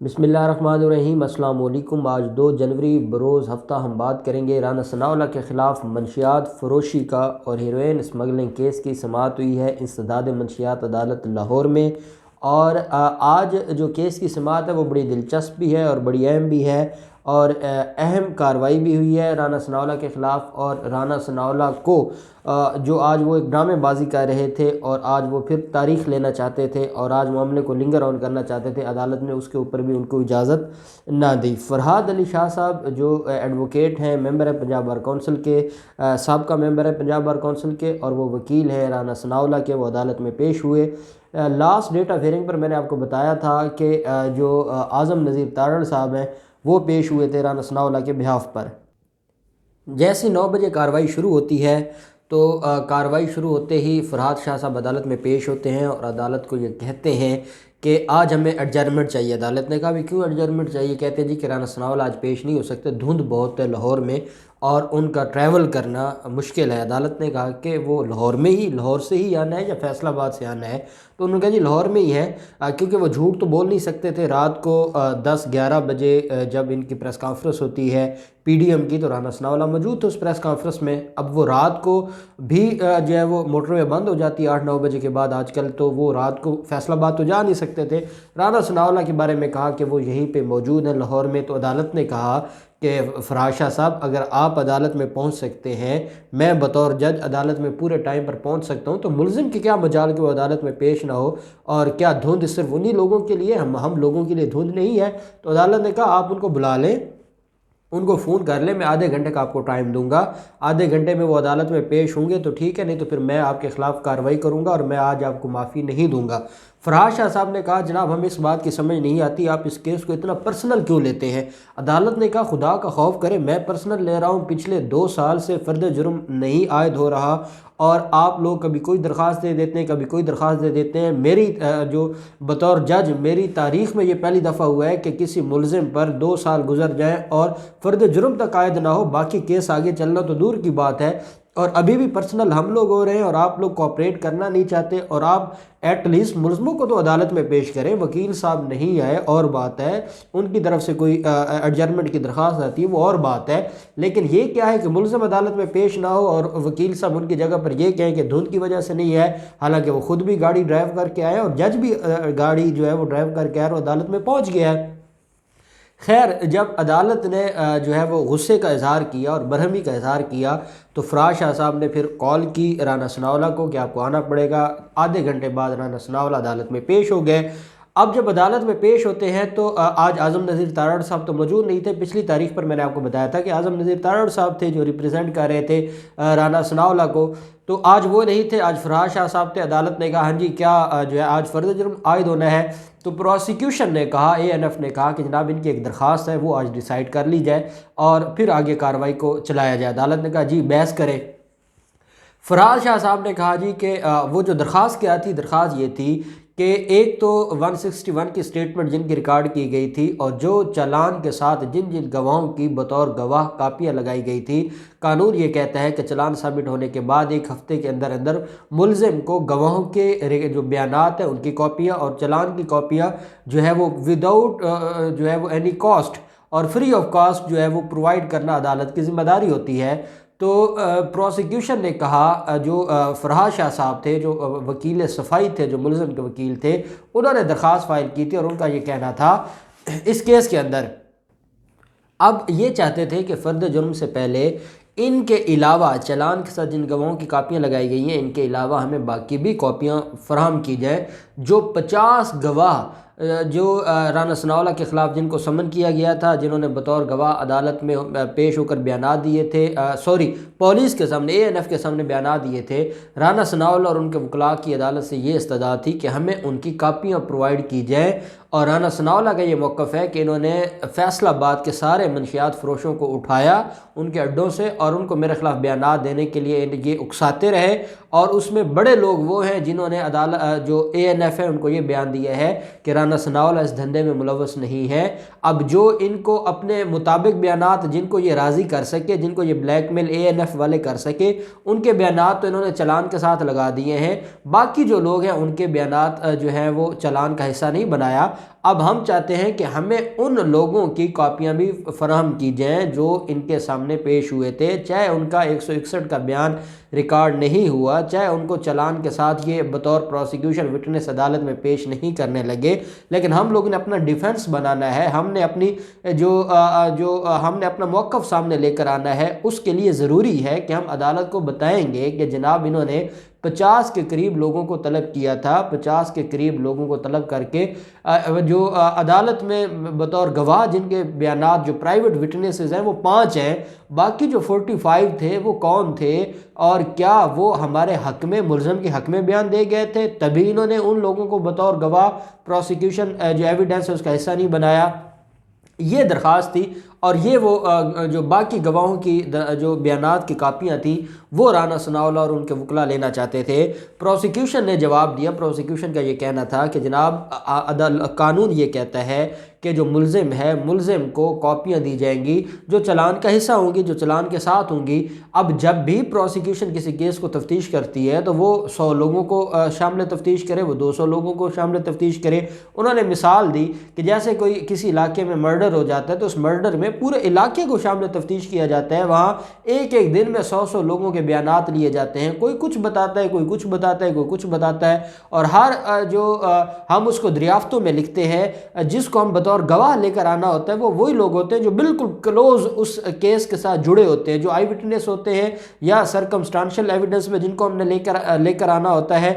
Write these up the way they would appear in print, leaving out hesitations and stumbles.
بسم اللہ الرحمن الرحیم۔ السلام علیکم۔ آج 2 جنوری بروز ہفتہ ہم بات کریں گے رانا ثناءاللہ کے خلاف منشیات فروشی کا اور ہیروئن اسمگلنگ کیس کی سماعت ہوئی ہے انسداد منشیات عدالت لاہور میں۔ اور آج جو کیس کی سماعت ہے وہ بڑی دلچسپ بھی ہے اور بڑی اہم بھی ہے، اور اہم کارروائی بھی ہوئی ہے رانا ثناءاللہ کے خلاف۔ اور رانا ثناءاللہ کو جو آج وہ ایک ڈرامے بازی کر رہے تھے اور آج وہ پھر تاریخ لینا چاہتے تھے اور آج معاملے کو لنگر آن کرنا چاہتے تھے، عدالت نے اس کے اوپر بھی ان کو اجازت نہ دی۔ فرحاد علی شاہ صاحب جو ایڈوکیٹ ہیں، ممبر ہے پنجاب بار کونسل کے، سابقہ ممبر ہے پنجاب بار کونسل کے، اور وہ وکیل ہیں رانا ثناءاللہ کے، وہ عدالت میں پیش ہوئے۔ لاسٹ ڈیٹ آف ہیئرنگ پر میں نے آپ کو بتایا تھا کہ جو اعظم نذیر تارڑ صاحب ہیں وہ پیش ہوئے تھے رانا ثناءاللہ کے بہاف پر۔ جیسے 9 بجے کارروائی شروع ہوتی ہے تو کارروائی شروع ہوتے ہی فرحاد شاہ صاحب عدالت میں پیش ہوتے ہیں اور عدالت کو یہ کہتے ہیں کہ آج ہمیں ایڈجرنمنٹ چاہیے۔ عدالت نے کہا بھی کیوں ایڈجرنمنٹ چاہیے؟ کہتے ہیں جی کہ رانا ثناءاللہ آج پیش نہیں ہو سکتے، دھند بہت ہے لاہور میں اور ان کا ٹریول کرنا مشکل ہے۔ عدالت نے کہا کہ وہ لاہور سے ہی آنا ہے یا فیصل آباد سے آنا ہے؟ تو انہوں نے کہا جی لاہور میں ہی ہے، کیونکہ وہ جھوٹ تو بول نہیں سکتے تھے۔ رات کو 10-11 بجے جب ان کی پریس کانفرنس ہوتی ہے پی ڈی ایم کی، تو رانا ثناءاللہ موجود تھے اس پریس کانفرنس میں۔ اب وہ رات کو بھی جو ہے وہ موٹر وے بند ہو جاتی ہے 8-9 بجے کے بعد آج کل، تو وہ رات کو فیصل آباد تو جا نہیں سکتے تھے۔ رانا ثناءاللہ کے بارے میں کہا کہ وہ یہیں پہ موجود ہیں لاہور میں۔ تو عدالت نے کہا کہ فرحاد شاہ صاحب اگر آپ عدالت میں پہنچ سکتے ہیں، میں بطور جج عدالت میں پورے ٹائم پر پہنچ سکتا ہوں، تو ملزم کی کیا مجال کہ وہ عدالت میں پیش نہ ہو؟ اور کیا دھند صرف انہی لوگوں کے لیے، ہم لوگوں کے لیے دھند نہیں ہے؟ تو عدالت نے کہا آپ ان کو بلا لیں، ان کو فون کر لیں، میں آدھے گھنٹے کا آپ کو ٹائم دوں گا، آدھے گھنٹے میں وہ عدالت میں پیش ہوں گے تو ٹھیک ہے، نہیں تو پھر میں آپ کے خلاف کارروائی کروں گا اور میں آج آپ کو معافی نہیں دوں گا۔ فرحاد شاہ صاحب نے کہا جناب ہمیں اس بات کی سمجھ نہیں آتی، آپ اس کیس کو اتنا پرسنل کیوں لیتے ہیں؟ عدالت نے کہا خدا کا خوف کرے، میں پرسنل لے رہا ہوں، پچھلے 2 سال سے فرد جرم نہیں عائد ہو رہا اور آپ لوگ کبھی کوئی درخواست دے دیتے ہیں، کبھی کوئی درخواست دے دیتے ہیں۔ میری جو بطور جج میری تاریخ میں یہ پہلی دفعہ ہوا ہے کہ کسی ملزم پر 2 سال گزر جائیں اور فرد جرم تک عائد نہ ہو، باقی کیس آگے چلنا تو دور کی بات ہے، اور ابھی بھی پرسنل ہم لوگ ہو رہے ہیں اور آپ لوگ کوآپریٹ کرنا نہیں چاہتے، اور آپ ایٹ لیسٹ ملزموں کو تو عدالت میں پیش کریں۔ وکیل صاحب نہیں آئے اور بات ہے، ان کی طرف سے کوئی ایڈجرنمنٹ کی درخواست آتی ہے وہ اور بات ہے، لیکن یہ کیا ہے کہ ملزم عدالت میں پیش نہ ہو اور وکیل صاحب ان کی جگہ پر یہ کہیں کہ دھند کی وجہ سے نہیں ہے، حالانکہ وہ خود بھی گاڑی ڈرائیو کر کے آئے اور جج بھی گاڑی جو ہے وہ ڈرائیو کر کے آئے اور عدالت میں پہنچ گیا ہے۔ خیر، جب عدالت نے جو ہے وہ غصے کا اظہار کیا اور برہمی کا اظہار کیا تو فرحاد شاہ صاحب نے پھر کال کی رانا ثناءاللہ کو کہ آپ کو آنا پڑے گا۔ آدھے گھنٹے بعد رانا ثناءاللہ عدالت میں پیش ہو گئے۔ اب جب عدالت میں پیش ہوتے ہیں تو آج اعظم نذیر تارڑ صاحب تو موجود نہیں تھے۔ پچھلی تاریخ پر میں نے آپ کو بتایا تھا کہ اعظم نذیر تارڑ صاحب تھے جو ریپرزینٹ کر رہے تھے رانا ثناءاللہ کو، تو آج وہ نہیں تھے، آج فرحاد شاہ صاحب تھے۔ عدالت نے کہا ہاں جی کیا جو ہے آج فرد جرم عائد ہونا ہے؟ تو پروسیکیوشن نے کہا، اے این ایف نے کہا کہ جناب ان کی ایک درخواست ہے وہ آج ڈیسائیڈ کر لی جائے اور پھر آگے کارروائی کو چلایا جائے۔ عدالت نے کہا جی بحث کرے۔ فرحاد شاہ صاحب نے کہا جی کہ وہ جو درخواست کیا تھی، درخواست یہ تھی کہ ایک تو 161 کی سٹیٹمنٹ جن کی ریکارڈ کی گئی تھی اور جو چالان کے ساتھ جن جن گواہوں کی بطور گواہ کاپیاں لگائی گئی تھی، قانون یہ کہتا ہے کہ چالان سبمٹ ہونے کے بعد 1 ہفتے کے اندر اندر ملزم کو گواہوں کے جو بیانات ہیں ان کی کاپیاں اور چالان کی کاپیاں جو ہے وہ وداؤٹ جو ہے وہ اینی کاسٹ اور فری آف کاسٹ جو ہے وہ پرووائڈ کرنا عدالت کی ذمہ داری ہوتی ہے۔ تو پروسیکیوشن نے کہا، جو فرحاد شاہ صاحب تھے جو وکیل صفائی تھے، جو ملزم کے وکیل تھے، انہوں نے درخواست فائل کی تھی اور ان کا یہ کہنا تھا اس کیس کے اندر اب یہ چاہتے تھے کہ فرد جرم سے پہلے ان کے علاوہ چالان کے ساتھ جن گواہوں کی کاپیاں لگائی گئی ہیں ان کے علاوہ ہمیں باقی بھی کاپیاں فراہم کی جائیں۔ جو 50 گواہ جو رانا ثناءاللہ کے خلاف جن کو سمن کیا گیا تھا، جنہوں نے بطور گواہ عدالت میں پیش ہو کر بیانات دیے تھے، پولیس کے سامنے، اے این ایف کے سامنے بیانات دیے تھے، رانا ثناءاللہ اور ان کے وکلاء کی عدالت سے یہ استدعا تھی کہ ہمیں ان کی کاپیاں پرووائڈ کی جائیں۔ اور رانا ثناءاللہ کا یہ موقف ہے کہ انہوں نے فیصل آباد کے سارے منشیات فروشوں کو اٹھایا ان کے اڈوں سے اور ان کو میرے خلاف بیانات دینے کے لیے یہ اکساتے رہے، اور اس میں بڑے لوگ وہ ہیں جنہوں نے جو اے این ایف ہے ان کو یہ بیان دیا ہے کہ رانا ثناءاللہ اس دھندے میں ملوث نہیں ہے۔ اب جو ان کو اپنے مطابق بیانات جن کو یہ راضی کر سکے، جن کو یہ بلیک میل اے این ایف والے کر سکے، ان کے بیانات تو انہوں نے چالان کے ساتھ لگا دیے ہیں، باقی جو لوگ ہیں ان کے بیانات جو ہیں وہ چالان کا حصہ نہیں بنایا۔ اب ہم چاہتے ہیں کہ ہمیں ان لوگوں کی کاپیاں بھی فراہم کی جائیں جو ان کے سامنے پیش ہوئے تھے، چاہے ان کا 161 کا بیان ریکارڈ نہیں ہوا، چاہے ان کو چلان کے ساتھ یہ بطور پروسیکیوشن وٹنس عدالت میں پیش نہیں کرنے لگے، لیکن ہم لوگوں نے اپنا ڈیفنس بنانا ہے، ہم نے اپنی ہم نے اپنا موقف سامنے لے کر آنا ہے۔ اس کے لیے ضروری ہے کہ ہم عدالت کو بتائیں گے کہ جناب انہوں نے 50 کے قریب لوگوں کو طلب کیا تھا، 50 کے قریب لوگوں کو طلب کر کے جو عدالت میں بطور گواہ جن کے بیانات جو پرائیویٹ وٹنسز ہیں وہ 5 ہیں، باقی جو 45 تھے وہ کون تھے اور کیا وہ ہمارے حق میں، ملزم کے حق میں بیان دے گئے تھے، تبھی انہوں نے ان لوگوں کو بطور گواہ پروسیکیوشن جو ایویڈنس ہے اس کا حصہ نہیں بنایا۔ یہ درخواست تھی، اور یہ وہ جو باقی گواہوں کی جو بیانات کی کاپیاں تھیں وہ رانا ثناءاللہ اور ان کے وکلاء لینا چاہتے تھے۔ پروسیکیوشن نے جواب دیا، پروسیکیوشن کا یہ کہنا تھا کہ جناب قانون یہ کہتا ہے کہ جو ملزم ہے، ملزم کو کاپیاں دی جائیں گی جو چلان کا حصہ ہوں گی، جو چلان کے ساتھ ہوں گی۔ اب جب بھی پروسیکیوشن کسی کیس کو تفتیش کرتی ہے تو وہ 100 لوگوں کو شامل تفتیش کرے، وہ 200 لوگوں کو شامل تفتیش کرے۔ انہوں نے مثال دی کہ جیسے کوئی کسی علاقے میں مرڈر ہو جاتا ہے تو اس مرڈر میں پورے علاقے کو شامل تفتیش کیا جاتا ہے، وہاں ایک ایک دن میں 100 لوگوں کے بیانات لیے جاتے ہیں، کوئی کچھ بتاتا ہے، کوئی کچھ بتاتا ہے، کوئی کچھ بتاتا ہے، اور ہر جو ہم اس کو دریافتوں میں لکھتے ہیں، جس کو ہم بطور گواہ لے کر آنا ہوتا ہے وہ وہی لوگ ہوتے ہیں جو بالکل کلوز اس کیس کے ساتھ جڑے ہوتے ہیں، جو آئی وٹنس ہوتے ہیں یا سرکمسٹانشل ایویڈنس میں جن کو ہم نے لے کر آنا ہوتا ہے،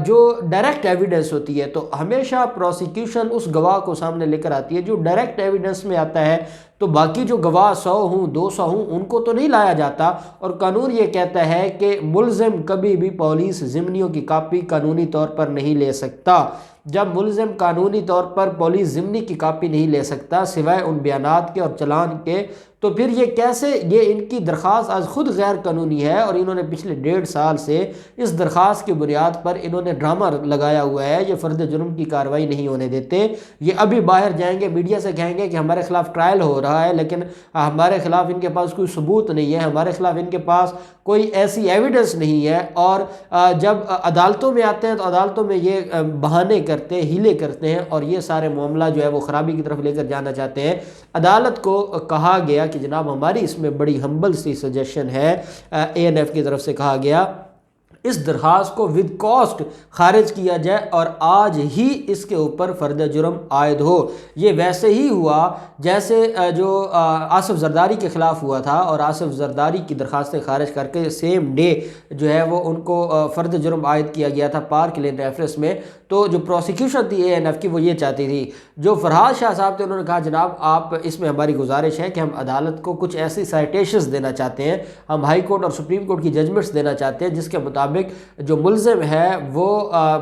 جو ڈائریکٹ ایویڈنس ہوتی ہے تو ہمیشہ پروسیکیوشن اس گواہ کو سامنے لے کر آتی ہے جو ڈائریکٹ ایویڈنس میں آتا ہے۔ تو باقی جو گواہ 100 ہوں 200 ہوں ان کو تو نہیں لایا جاتا، اور قانون یہ کہتا ہے کہ ملزم کبھی بھی پولیس ضمنیوں کی کاپی قانونی طور پر نہیں لے سکتا۔ جب ملزم قانونی طور پر پولیس ضمنی کی کاپی نہیں لے سکتا سوائے ان بیانات کے اور چلان کے، تو پھر یہ کیسے، یہ ان کی درخواست آج خود غیر قانونی ہے، اور انہوں نے پچھلے 1.5 سال سے اس درخواست کی بنیاد پر انہوں نے ڈرامہ لگایا ہوا ہے، یہ فرد جرم کی کارروائی نہیں ہونے دیتے۔ یہ ابھی باہر جائیں گے میڈیا سے کہیں گے کہ ہمارے خلاف ٹرائل ہو رہا ہے، لیکن ہمارے خلاف ان کے پاس کوئی ثبوت نہیں ہے، ہمارے خلاف ان کے پاس کوئی ایسی ایویڈنس نہیں ہے، اور جب عدالتوں میں آتے ہیں تو عدالتوں میں یہ بہانے کرتے ہیں، ہیلے کرتے ہیں، اور یہ سارے معاملہ جو ہے وہ خرابی کی طرف لے کر جانا چاہتے ہیں۔ عدالت کو کہا گیا کہ جناب ہماری اس میں بڑی ہمبل سی سجیشن ہے، ANF کی طرف سے کہا گیا اس درخواست کو ود کاسٹ خارج کیا جائے اور آج ہی اس کے اوپر فرد جرم عائد ہو۔ یہ ویسے ہی ہوا جیسے جو آصف زرداری کے خلاف ہوا تھا، اور آصف زرداری کی درخواستیں خارج کر کے سیم ڈے جو ہے وہ ان کو فرد جرم عائد کیا گیا تھا پارک لین ریفرنس میں۔ تو جو پروسیکیوشن تھی ANF کی وہ یہ چاہتی تھی، جو فرحاد شاہ صاحب تھے انہوں نے کہا جناب آپ اس میں ہماری گزارش ہے کہ ہم عدالت کو کچھ ایسی سائٹیشنز دینا چاہتے ہیں، ہم ہائی کورٹ اور سپریم کورٹ کی ججمنٹس دینا چاہتے ہیں جس کے مطابق جو ملزم ہے وہ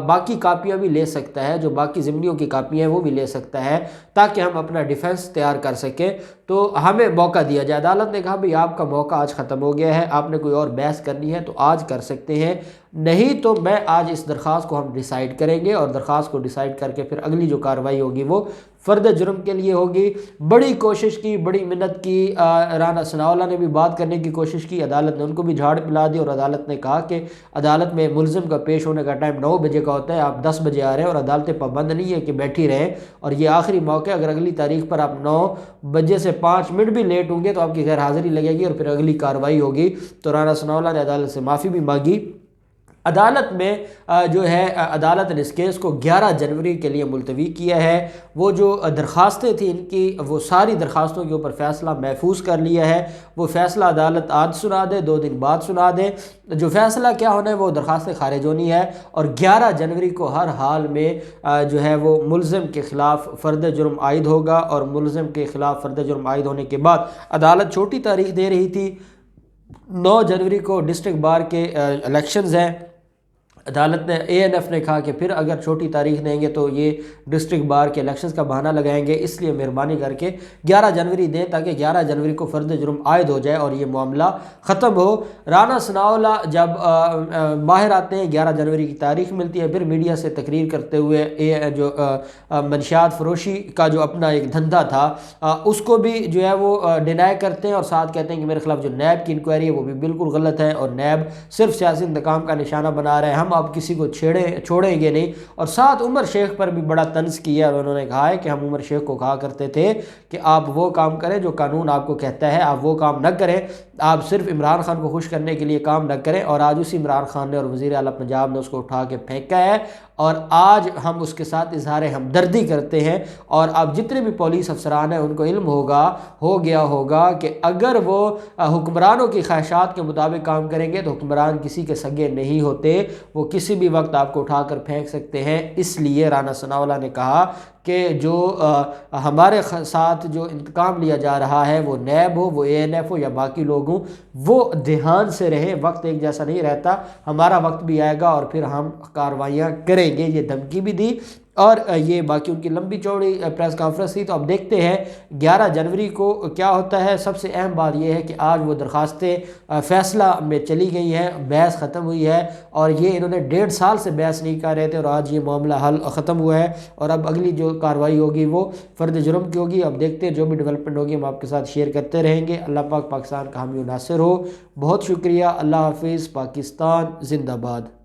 باقی کاپیاں بھی لے سکتا ہے، جو باقی ضمنیوں کی کاپیاں ہیں وہ بھی لے سکتا ہے، تاکہ ہم اپنا ڈیفنس تیار کر سکیں، تو ہمیں موقع دیا جائے۔ عدالت نے کہا بھئی آپ کا موقع آج ختم ہو گیا ہے، آپ نے کوئی اور بحث کرنی ہے تو آج کر سکتے ہیں، نہیں تو میں آج اس درخواست کو ہم ڈیسائیڈ کریں گے، اور درخواست کو ڈیسائیڈ کر کے پھر اگلی جو کارروائی ہوگی وہ فرد جرم کے لیے ہوگی۔ بڑی کوشش کی، بڑی منت کی، رانا ثناءاللہ نے بھی بات کرنے کی کوشش کی، عدالت نے ان کو بھی جھاڑ پلا دی، اور عدالت نے کہا کہ عدالت میں ملزم کا پیش ہونے کا ٹائم 9 بجے کا ہوتا ہے، آپ 10 بجے آ رہے ہیں، اور عدالتیں پابند نہیں ہے کہ بیٹھی رہیں، اور یہ آخری موقع ہے، اگر اگلی تاریخ پر آپ 9 بجے سے 5 منٹ بھی لیٹ ہوں گے تو آپ کی غیر حاضری لگے گی اور پھر اگلی کارروائی ہوگی۔ تو رانا ثناءاللہ نے عدالت سے معافی بھی مانگی۔ عدالت میں جو ہے عدالت نے اس کیس کو 11 جنوری کے لیے ملتوی کیا ہے۔ وہ جو درخواستیں تھیں ان کی، وہ ساری درخواستوں کے اوپر فیصلہ محفوظ کر لیا ہے۔ وہ فیصلہ عدالت آج سنا دے، 2 دن بعد سنا دے، جو فیصلہ کیا ہونا ہے وہ درخواستیں خارج ہونی ہے، اور 11 جنوری کو ہر حال میں جو ہے وہ ملزم کے خلاف فرد جرم عائد ہوگا، اور ملزم کے خلاف فرد جرم عائد ہونے کے بعد عدالت چھوٹی تاریخ دے رہی تھی، 9 جنوری کو ڈسٹرکٹ بار کے الیکشنز ہیں۔ عدالت نے ANF نے کہا کہ پھر اگر چھوٹی تاریخ دیں گے تو یہ ڈسٹرکٹ بار کے الیکشنز کا بہانہ لگائیں گے، اس لیے مہربانی کر کے 11 جنوری دیں تاکہ 11 جنوری کو فرد جرم عائد ہو جائے اور یہ معاملہ ختم ہو۔ رانا ثناءاللہ جب باہر آتے ہیں، 11 جنوری کی تاریخ ملتی ہے، پھر میڈیا سے تقریر کرتے ہوئے جو منشیات فروشی کا جو اپنا ایک دھندا تھا اس کو بھی جو ہے وہ ڈینائی کرتے ہیں، اور ساتھ کہتے ہیں کہ میرے خلاف جو نیب کی انکوائری ہے وہ بھی بالکل غلط ہے، اور نیب صرف سیاسی انتقام کا نشانہ بنا رہے ہیں، ہم ہم اب کسی کو چھوڑیں گے نہیں۔ اور ساتھ عمر شیخ پر بھی بڑا طنز کیا اور انہوں نے کہا ہے کہ ہم عمر شیخ کو کہا کرتے تھے کہ آپ وہ کام کریں جو قانون آپ کو کہتا ہے، آپ وہ کام نہ کریں، آپ صرف عمران خان کو خوش کرنے کے لیے کام نہ کریں۔ اور آج اسی عمران خان نے اور وزیر اعلیٰ پنجاب نے اس کو اٹھا کے پھینکا ہے، اور آج ہم اس کے ساتھ اظہار ہمدردی کرتے ہیں۔ اور اب جتنے بھی پولیس افسران ہیں ان کو علم ہو گیا ہوگا کہ اگر وہ حکمرانوں کی خواہشات کے مطابق کام کریں گے تو حکمران کسی کے سگے نہیں ہوتے، وہ کسی بھی وقت آپ کو اٹھا کر پھینک سکتے ہیں۔ اس لیے رانا ثناءاللہ نے کہا کہ جو ہمارے ساتھ جو انتقام لیا جا رہا ہے، وہ نیب ہو، وہ ANF ہو یا باقی لوگ ہوں، وہ دھیان سے رہیں، وقت ایک جیسا نہیں رہتا، ہمارا وقت بھی آئے گا اور پھر ہم کارروائیاں کریں گے۔ یہ دھمکی بھی دی اور یہ باقی ان کی لمبی چوڑی پریس کانفرنس تھی۔ تو اب دیکھتے ہیں 11 جنوری کو کیا ہوتا ہے۔ سب سے اہم بات یہ ہے کہ آج وہ درخواستیں فیصلہ میں چلی گئی ہیں، بحث ختم ہوئی ہے، اور یہ انہوں نے 1.5 سال سے بحث نہیں کر رہے تھے، اور آج یہ معاملہ حل ختم ہوا ہے۔ اور اب اگلی جو کارروائی ہوگی وہ فرد جرم کی ہوگی۔ اب دیکھتے ہیں جو بھی ڈیولپمنٹ ہوگی ہم آپ کے ساتھ شیئر کرتے رہیں گے۔ اللہ پاک پاکستان کا حامی و ناصر ہو۔ بہت شکریہ۔ اللہ حافظ۔ پاکستان زندہ باد۔